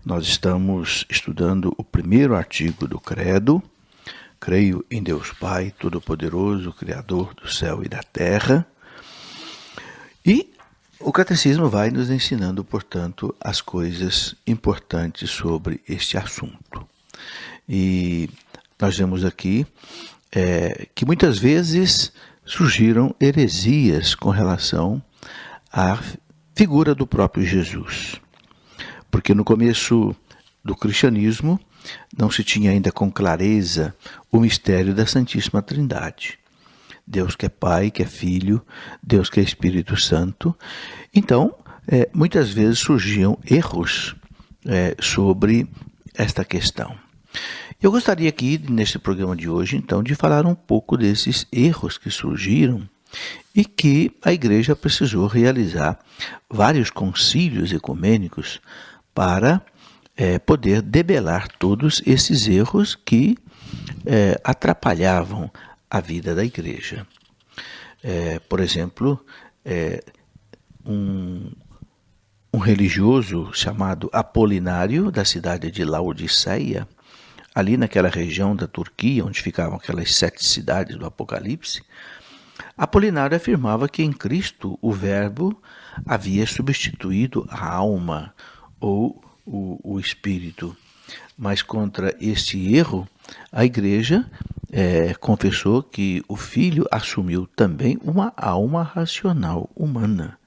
Nós estamos estudando o primeiro artigo do Credo. Creio em Deus Pai Todo-Poderoso, Criador do céu e da terra. E o Catecismo vai nos ensinando, portanto, as coisas importantes sobre este assunto. E nós vemos aqui que muitas vezes surgiram heresias com relação à figura do próprio Jesus. Porque no começo do cristianismo não se tinha ainda com clareza o mistério da Santíssima Trindade. Deus que é Pai, que é Filho, Deus que é Espírito Santo. Então, muitas vezes surgiam erros sobre esta questão. Eu gostaria aqui, neste programa de hoje, então, de falar um pouco desses erros que surgiram e que a Igreja precisou realizar vários concílios ecumênicos para poder debelar todos esses erros que atrapalhavam a vida da Igreja. Por exemplo, um religioso chamado Apolinário, da cidade de Laodiceia, ali naquela região da Turquia, onde ficavam aquelas 7 cidades do Apocalipse, Apolinário afirmava que em Cristo o Verbo havia substituído a alma ou o espírito. Mas contra este erro, a Igreja confessou que o Filho assumiu também uma alma racional humana.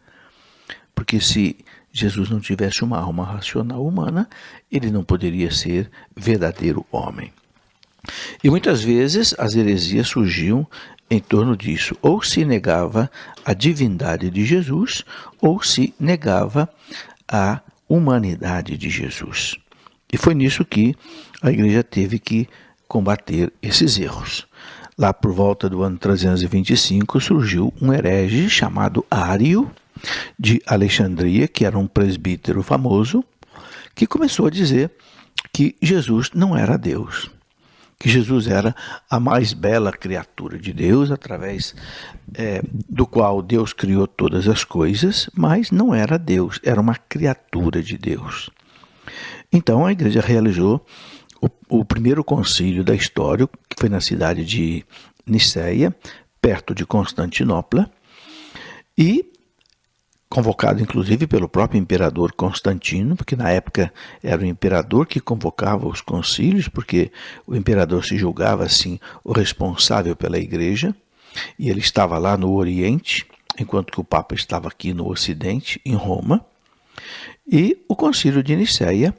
Porque se Jesus não tivesse uma alma racional humana, ele não poderia ser verdadeiro homem. E muitas vezes as heresias surgiam em torno disso. Ou se negava a divindade de Jesus, ou se negava a humanidade de Jesus. E foi nisso que a Igreja teve que combater esses erros. Lá por volta do ano 325 surgiu um herege chamado Ário, de Alexandria, que era um presbítero famoso, que começou a dizer que Jesus não era Deus, que Jesus era a mais bela criatura de Deus, através do qual Deus criou todas as coisas, mas não era Deus, era uma criatura de Deus. Então a Igreja realizou o primeiro concílio da história, que foi na cidade de Niceia, perto de Constantinopla, e convocado inclusive pelo próprio imperador Constantino, porque na época era o imperador que convocava os concílios, porque o imperador se julgava assim o responsável pela Igreja, e ele estava lá no Oriente, enquanto que o Papa estava aqui no Ocidente, em Roma. E o concílio de Niceia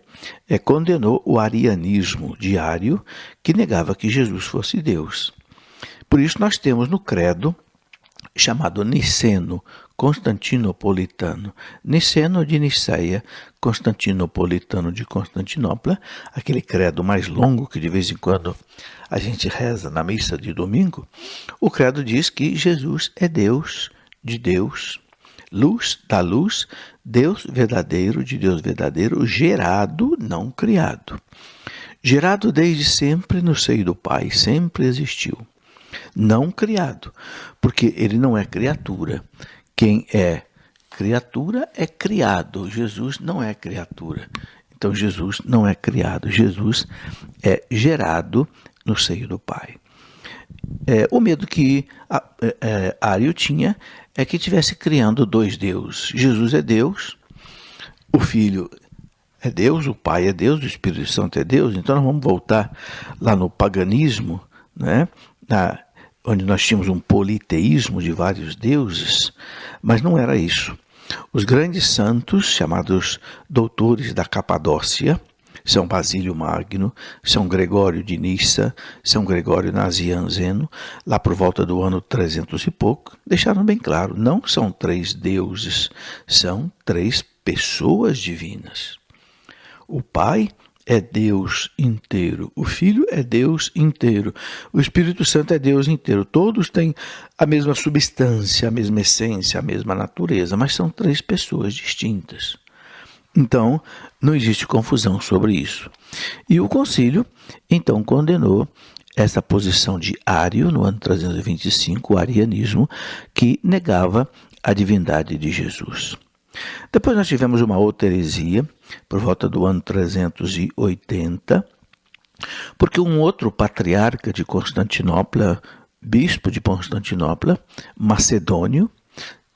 condenou o arianismo de Ário, que negava que Jesus fosse Deus. Por isso nós temos no credo, chamado Niceno-Constantinopolitano, Niceno de Niceia, Constantinopolitano de Constantinopla, aquele credo mais longo que de vez em quando a gente reza na missa de domingo. O credo diz que Jesus é Deus de Deus, luz da luz, Deus verdadeiro de Deus verdadeiro, gerado, não criado. Gerado desde sempre no seio do Pai, sempre existiu. Não criado, porque ele não é criatura. Quem é criatura é criado. Jesus não é criatura. Então Jesus não é criado. Jesus é gerado no seio do Pai. O medo que Ário tinha é que estivesse criando dois deuses. Jesus é Deus, o Filho é Deus, o Pai é Deus, o Espírito Santo é Deus. Então nós vamos voltar lá no paganismo, né? Onde nós tínhamos um politeísmo de vários deuses, mas não era isso. Os grandes santos, chamados doutores da Capadócia, São Basílio Magno, São Gregório de Nissa, São Gregório Nazianzeno, lá por volta do ano 300 e pouco, deixaram bem claro, não são 3 deuses, são 3 pessoas divinas. O Pai é Deus inteiro, o Filho é Deus inteiro, o Espírito Santo é Deus inteiro. Todos têm a mesma substância, a mesma essência, a mesma natureza, mas são 3 pessoas distintas. Então, não existe confusão sobre isso. E o concílio, então, condenou essa posição de Ário, no ano 325, o arianismo, que negava a divindade de Jesus. Depois nós tivemos uma outra heresia, por volta do ano 380, porque um outro patriarca de Constantinopla, bispo de Constantinopla, Macedônio,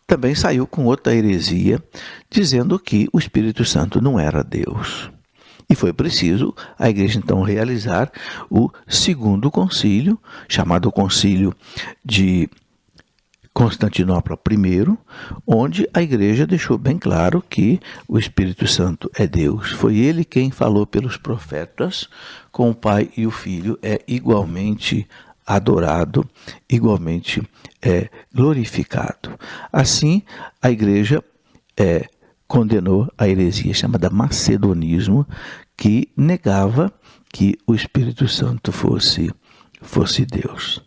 também saiu com outra heresia, dizendo que o Espírito Santo não era Deus. E foi preciso a igreja então realizar o segundo concílio, chamado Concílio de Constantinopla I, onde a igreja deixou bem claro que o Espírito Santo é Deus. Foi ele quem falou pelos profetas, com o Pai e o Filho é igualmente adorado, igualmente glorificado. Assim, a igreja condenou a heresia chamada macedonismo, que negava que o Espírito Santo fosse Deus.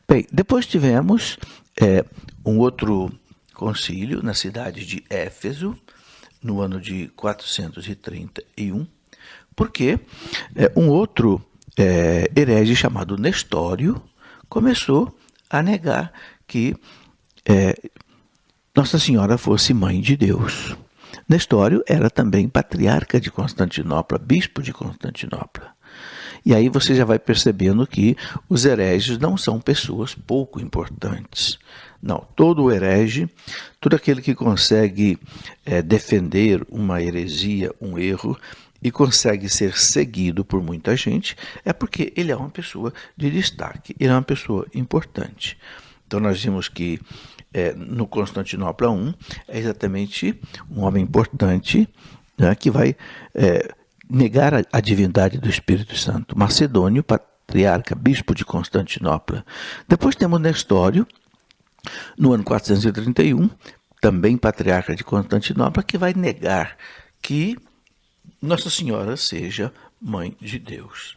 Bem, depois tivemos um outro concílio na cidade de Éfeso, no ano de 431, porque um outro herege chamado Nestório começou a negar que Nossa Senhora fosse mãe de Deus. Nestório era também patriarca de Constantinopla, bispo de Constantinopla. E aí você já vai percebendo que os hereges não são pessoas pouco importantes. Não, todo herege, todo aquele que consegue defender uma heresia, um erro, e consegue ser seguido por muita gente, é porque ele é uma pessoa de destaque, ele é uma pessoa importante. Então nós vimos que no Constantinopla I é exatamente um homem importante, né, que vai negar a divindade do Espírito Santo. Macedônio, patriarca, bispo de Constantinopla. Depois temos Nestório, no ano 431, também patriarca de Constantinopla, que vai negar que Nossa Senhora seja mãe de Deus.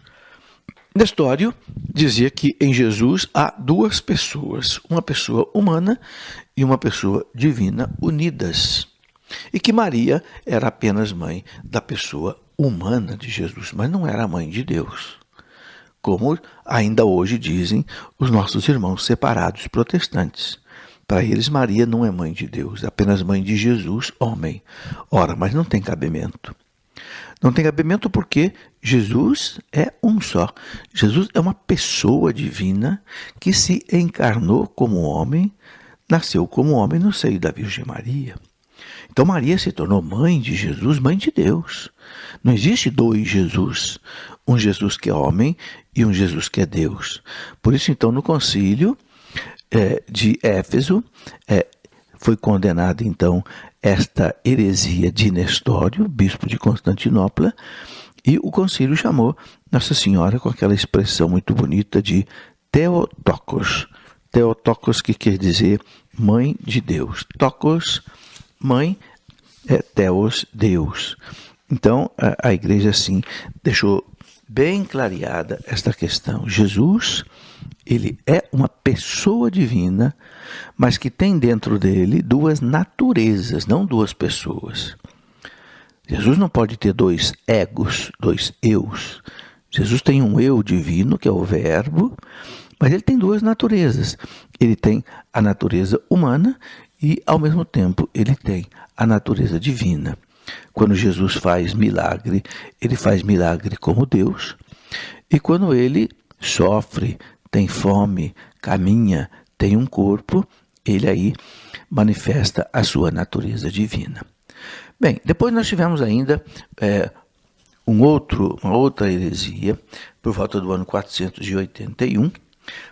Nestório dizia que em Jesus há duas pessoas, uma pessoa humana e uma pessoa divina unidas, e que Maria era apenas mãe da pessoa humana de Jesus, mas não era mãe de Deus, como ainda hoje dizem os nossos irmãos separados protestantes. Para eles, Maria não é mãe de Deus, é apenas mãe de Jesus, homem. Ora, mas não tem cabimento. Não tem cabimento porque Jesus é um só. Jesus é uma pessoa divina que se encarnou como homem, nasceu como homem no seio da Virgem Maria. Então Maria se tornou mãe de Jesus, mãe de Deus. Não existe dois Jesus, um Jesus que é homem e um Jesus que é Deus. Por isso, então, no concílio de Éfeso, foi condenada, então, esta heresia de Nestório, bispo de Constantinopla, e o concílio chamou Nossa Senhora com aquela expressão muito bonita de Theotokos. Theotokos, que quer dizer mãe de Deus. Tokos, mãe, Theos, Deus. Então, a igreja, assim, deixou bem clareada esta questão. Jesus, ele é uma pessoa divina, mas que tem dentro dele duas naturezas, não duas pessoas. Jesus não pode ter dois egos, dois eus. Jesus tem um eu divino, que é o verbo, mas ele tem duas naturezas. Ele tem a natureza humana e, ao mesmo tempo, ele tem a natureza divina. Quando Jesus faz milagre, ele faz milagre como Deus. E quando ele sofre, tem fome, caminha, tem um corpo, ele aí manifesta a sua natureza divina. Bem, depois nós tivemos ainda uma outra heresia, por volta do ano 481,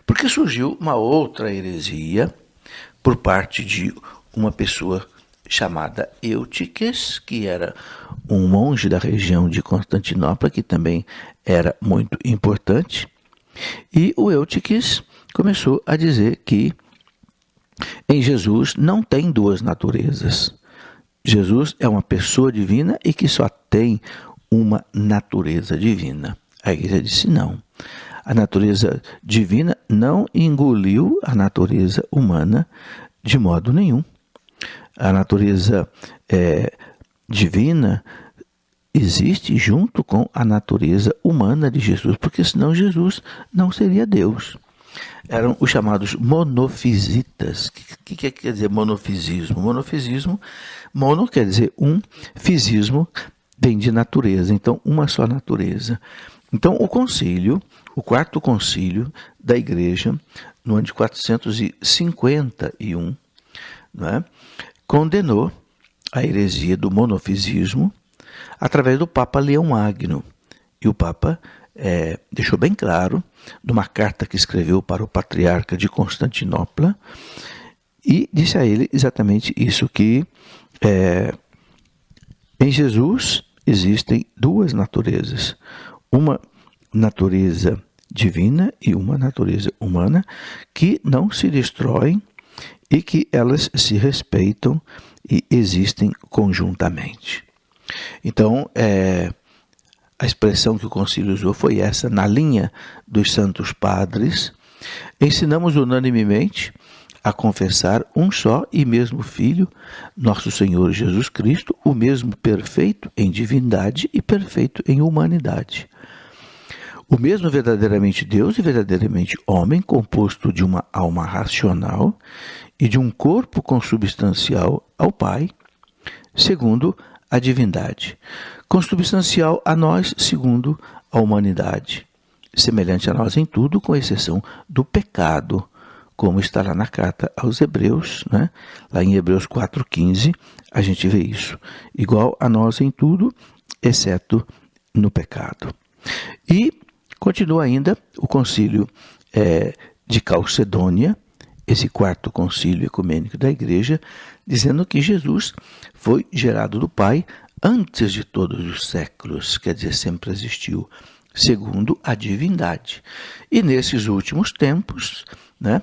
porque surgiu uma outra heresia por parte de uma pessoa chamada Eutiques, que era um monge da região de Constantinopla, que também era muito importante. E o Eutiques começou a dizer que em Jesus não tem duas naturezas. Jesus é uma pessoa divina e que só tem uma natureza divina. A igreja disse não. A natureza divina não engoliu a natureza humana de modo nenhum. A natureza divina existe junto com a natureza humana de Jesus, porque senão Jesus não seria Deus. eram os chamados monofisitas. O que quer dizer monofisismo? Monofisismo, mono quer dizer um, fisismo vem de natureza, então uma só natureza. Então o concílio, o quarto concílio da igreja, no ano de 451, né, condenou a heresia do monofisismo através do Papa Leão Magno. E o Papa deixou bem claro, numa carta que escreveu para o patriarca de Constantinopla, e disse a ele exatamente isso, que em Jesus existem duas naturezas, uma natureza divina e uma natureza humana, que não se destroem e que elas se respeitam e existem conjuntamente. Então, a expressão que o concílio usou foi essa: na linha dos santos padres, ensinamos unanimemente a confessar um só e mesmo Filho, nosso Senhor Jesus Cristo, o mesmo perfeito em divindade e perfeito em humanidade. O mesmo verdadeiramente Deus e verdadeiramente homem, composto de uma alma racional e de um corpo consubstancial ao Pai, segundo a divindade, consubstancial a nós, segundo a humanidade, semelhante a nós em tudo, com exceção do pecado, como está lá na carta aos Hebreus, né? Lá em Hebreus 4,15, a gente vê isso. Igual a nós em tudo, exceto no pecado. E continua ainda o concílio de Calcedônia, esse quarto concílio ecumênico da igreja, dizendo que Jesus foi gerado do Pai antes de todos os séculos, quer dizer, sempre existiu, segundo a divindade. E nesses últimos tempos, né,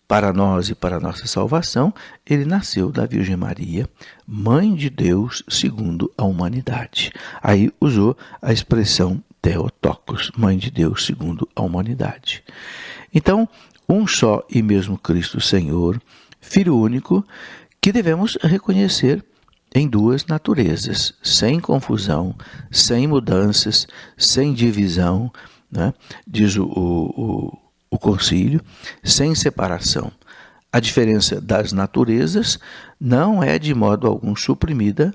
para nós e para a nossa salvação, ele nasceu da Virgem Maria, Mãe de Deus segundo a humanidade. Aí usou a expressão Theotokos, Mãe de Deus segundo a humanidade. Então, um só e mesmo Cristo Senhor, Filho único, que devemos reconhecer em duas naturezas, sem confusão, sem mudanças, sem divisão, né? Diz o concílio, sem separação. A diferença das naturezas não é de modo algum suprimida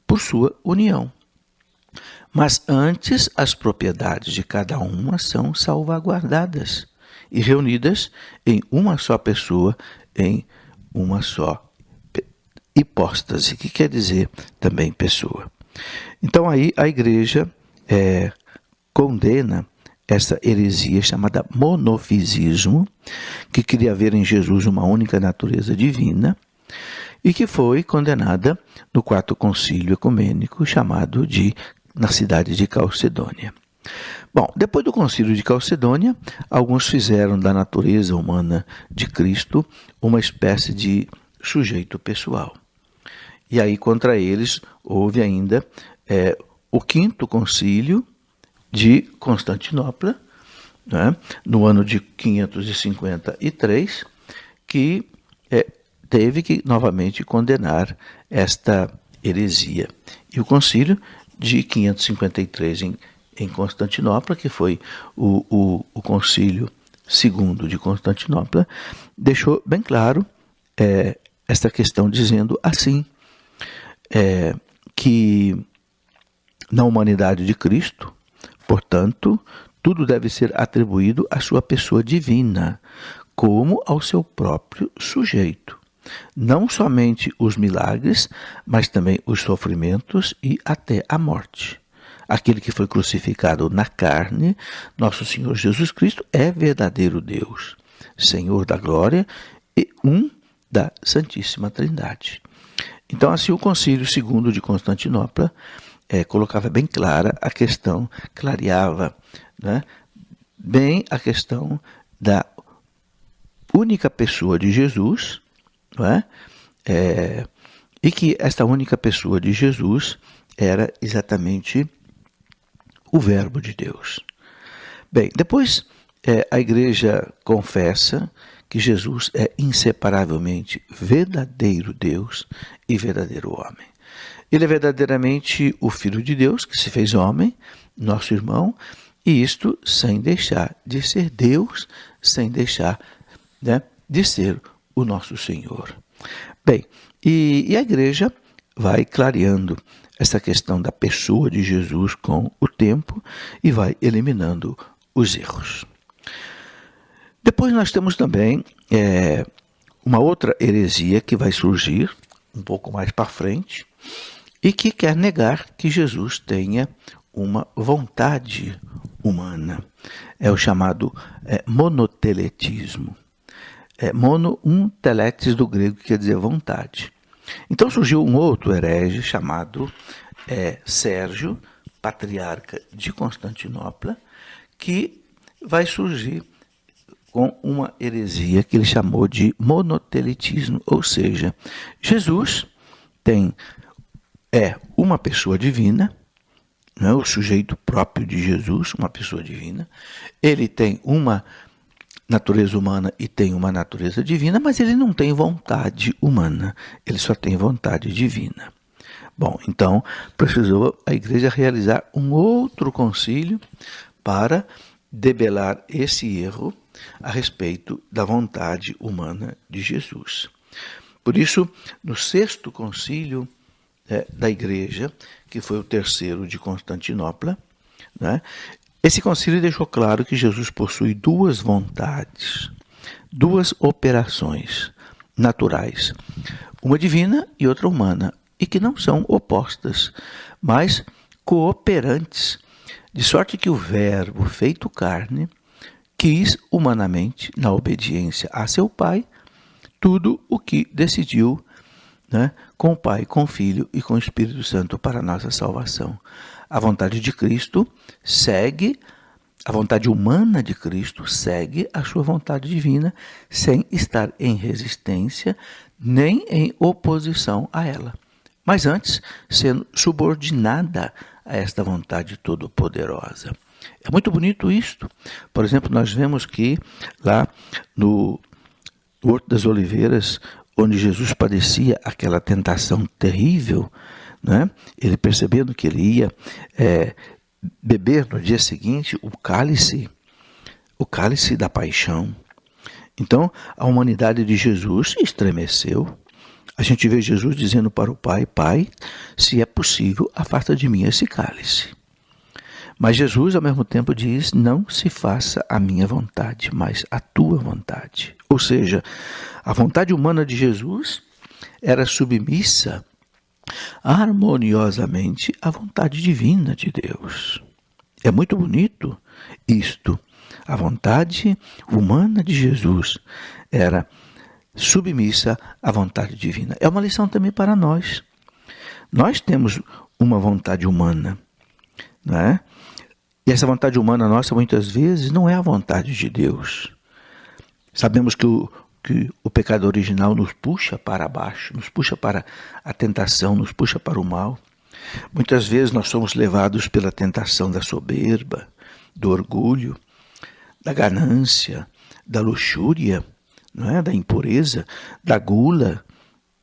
por sua união. Mas antes as propriedades de cada uma são salvaguardadas e reunidas em uma só pessoa, em uma só hipóstase, que quer dizer também pessoa. Então aí a igreja condena essa heresia chamada monofisismo, que queria ver em Jesus uma única natureza divina, e que foi condenada no quarto concílio ecumênico, chamado na cidade de Calcedônia. Bom, depois do concílio de Calcedônia, alguns fizeram da natureza humana de Cristo uma espécie de sujeito pessoal. E aí contra eles houve ainda o quinto concílio de Constantinopla, né, no ano de 553, que teve que novamente condenar esta heresia. E o concílio de 553 em Constantinopla, que foi o concílio segundo de Constantinopla, deixou bem claro esta questão, dizendo assim, que na humanidade de Cristo, portanto, tudo deve ser atribuído à sua pessoa divina, como ao seu próprio sujeito. Não somente os milagres, mas também os sofrimentos e até a morte. Aquele que foi crucificado na carne, nosso Senhor Jesus Cristo, é verdadeiro Deus, Senhor da glória e da Santíssima Trindade. Então, assim, o Concílio II de Constantinopla colocava bem clara a questão, clareava, né, bem a questão da única pessoa de Jesus, não é? E que esta única pessoa de Jesus era exatamente o Verbo de Deus. Bem, depois a igreja confessa que Jesus é inseparavelmente verdadeiro Deus e verdadeiro homem. Ele é verdadeiramente o Filho de Deus, que se fez homem, nosso irmão, e isto sem deixar de ser Deus, sem deixar, né, de ser o nosso Senhor. Bem, e a igreja vai clareando essa questão da pessoa de Jesus com o tempo e vai eliminando os erros. Depois nós temos também uma outra heresia que vai surgir um pouco mais para frente e que quer negar que Jesus tenha uma vontade humana. É o chamado monoteletismo. Mono, teletes do grego, que quer dizer vontade. Então surgiu um outro herege chamado Sérgio, patriarca de Constantinopla, que vai surgir com uma heresia que ele chamou de monotelitismo, ou seja, Jesus é uma pessoa divina, não é o sujeito próprio de Jesus, uma pessoa divina, ele tem uma natureza humana e tem uma natureza divina, mas ele não tem vontade humana, ele só tem vontade divina. Bom, então precisou a igreja realizar um outro concílio para debelar esse erro a respeito da vontade humana de Jesus. Por isso, no sexto concílio da igreja, que foi o terceiro de Constantinopla, né, esse concílio deixou claro que Jesus possui duas vontades, duas operações naturais, uma divina e outra humana, e que não são opostas, mas cooperantes, de sorte que o Verbo feito carne quis humanamente, na obediência a seu Pai, tudo o que decidiu, né, com o Pai, com o Filho e com o Espírito Santo para a nossa salvação. A vontade de Cristo segue, a vontade humana de Cristo segue a sua vontade divina, sem estar em resistência nem em oposição a ela, mas antes sendo subordinada a esta vontade todo-poderosa. É muito bonito isto. Por exemplo, nós vemos que lá no Horto das Oliveiras, onde Jesus padecia aquela tentação terrível, né? Ele percebendo que ele ia beber no dia seguinte o cálice da paixão. Então, a humanidade de Jesus estremeceu. A gente vê Jesus dizendo para o Pai: Pai, se é possível, afasta de mim esse cálice. Mas Jesus, ao mesmo tempo, diz: não se faça a minha vontade, mas a tua vontade. Ou seja, a vontade humana de Jesus era submissa harmoniosamente à vontade divina de Deus. É muito bonito isto. A vontade humana de Jesus era submissa à vontade divina. É uma lição também para nós. Nós temos uma vontade humana, não é? E essa vontade humana nossa, muitas vezes, não é a vontade de Deus. Sabemos que o pecado original nos puxa para baixo, nos puxa para a tentação, nos puxa para o mal. Muitas vezes nós somos levados pela tentação da soberba, do orgulho, da ganância, da luxúria, não é? Da impureza, da gula,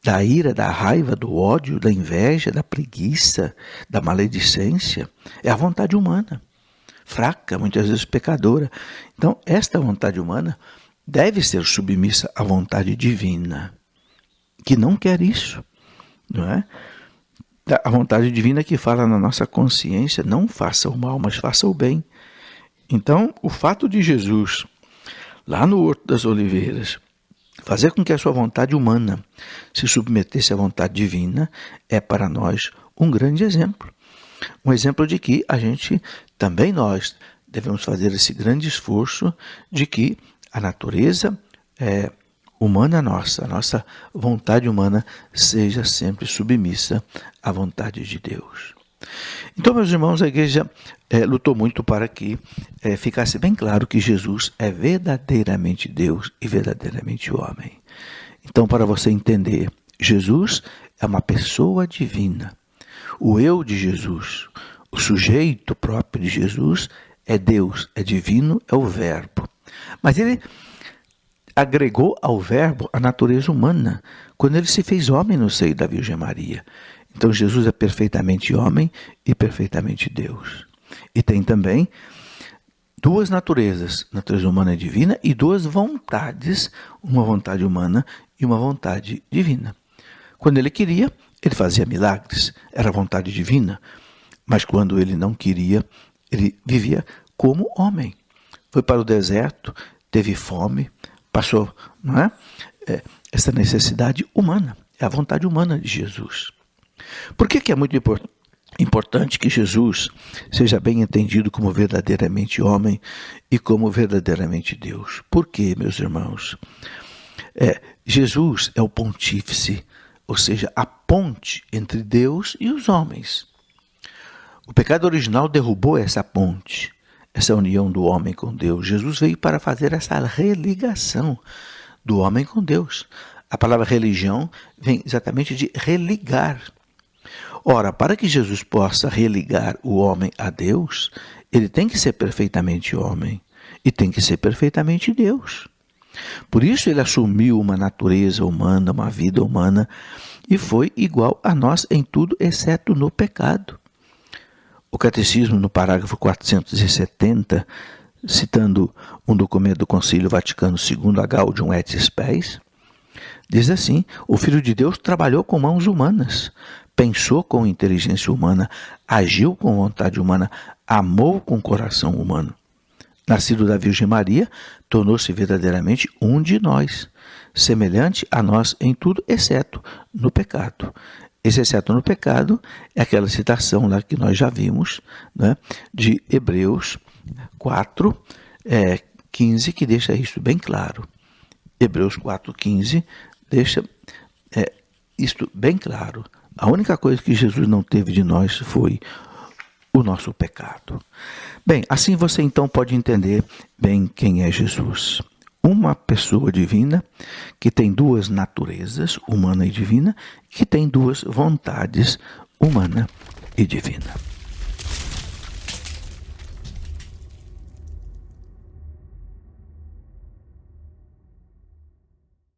da ira, da raiva, do ódio, da inveja, da preguiça, da maledicência. É a vontade humana, fraca, muitas vezes pecadora. Então, esta vontade humana deve ser submissa à vontade divina, que não quer isso, não é? A vontade divina que fala na nossa consciência: não faça o mal, mas faça o bem. Então, o fato de Jesus, lá no Horto das Oliveiras, fazer com que a sua vontade humana se submetesse à vontade divina, é para nós um grande exemplo. Um exemplo de que nós devemos fazer esse grande esforço de que a natureza humana nossa, a nossa vontade humana, seja sempre submissa à vontade de Deus. Então, meus irmãos, a igreja lutou muito para que ficasse bem claro que Jesus é verdadeiramente Deus e verdadeiramente homem. Então, para você entender, Jesus é uma pessoa divina. O eu de Jesus, o sujeito próprio de Jesus, é Deus, é divino, é o Verbo. Mas ele agregou ao Verbo a natureza humana, quando ele se fez homem no seio da Virgem Maria. Então Jesus é perfeitamente homem e perfeitamente Deus. E tem também duas naturezas, natureza humana e divina, e duas vontades, uma vontade humana e uma vontade divina. Quando ele queria, ele fazia milagres, era vontade divina, mas quando ele não queria, ele vivia como homem. Foi para o deserto, teve fome, passou, não é? Essa necessidade humana, é a vontade humana de Jesus. Por que é muito importante que Jesus seja bem entendido como verdadeiramente homem e como verdadeiramente Deus? Por quê, meus irmãos? Jesus é o pontífice, ou seja, a ponte entre Deus e os homens. O pecado original derrubou essa ponte, essa união do homem com Deus. Jesus veio para fazer essa religação do homem com Deus. A palavra religião vem exatamente de religar. Ora, para que Jesus possa religar o homem a Deus, ele tem que ser perfeitamente homem e tem que ser perfeitamente Deus. Por isso ele assumiu uma natureza humana, uma vida humana, e foi igual a nós em tudo, exceto no pecado. O Catecismo, no parágrafo 470, citando um documento do Concílio Vaticano II, a Gaudium et Spes, diz assim: o Filho de Deus trabalhou com mãos humanas, pensou com inteligência humana, agiu com vontade humana, amou com coração humano. Nascido da Virgem Maria, tornou-se verdadeiramente um de nós, semelhante a nós em tudo, exceto no pecado. Esse exceto no pecado é aquela citação lá que nós já vimos, né, de Hebreus 4, 15, que deixa isso bem claro. Hebreus 4,15 deixa isto bem claro. A única coisa que Jesus não teve de nós foi o nosso pecado. Bem, assim você então pode entender bem quem é Jesus. Uma pessoa divina que tem duas naturezas, humana e divina, que tem duas vontades, humana e divina.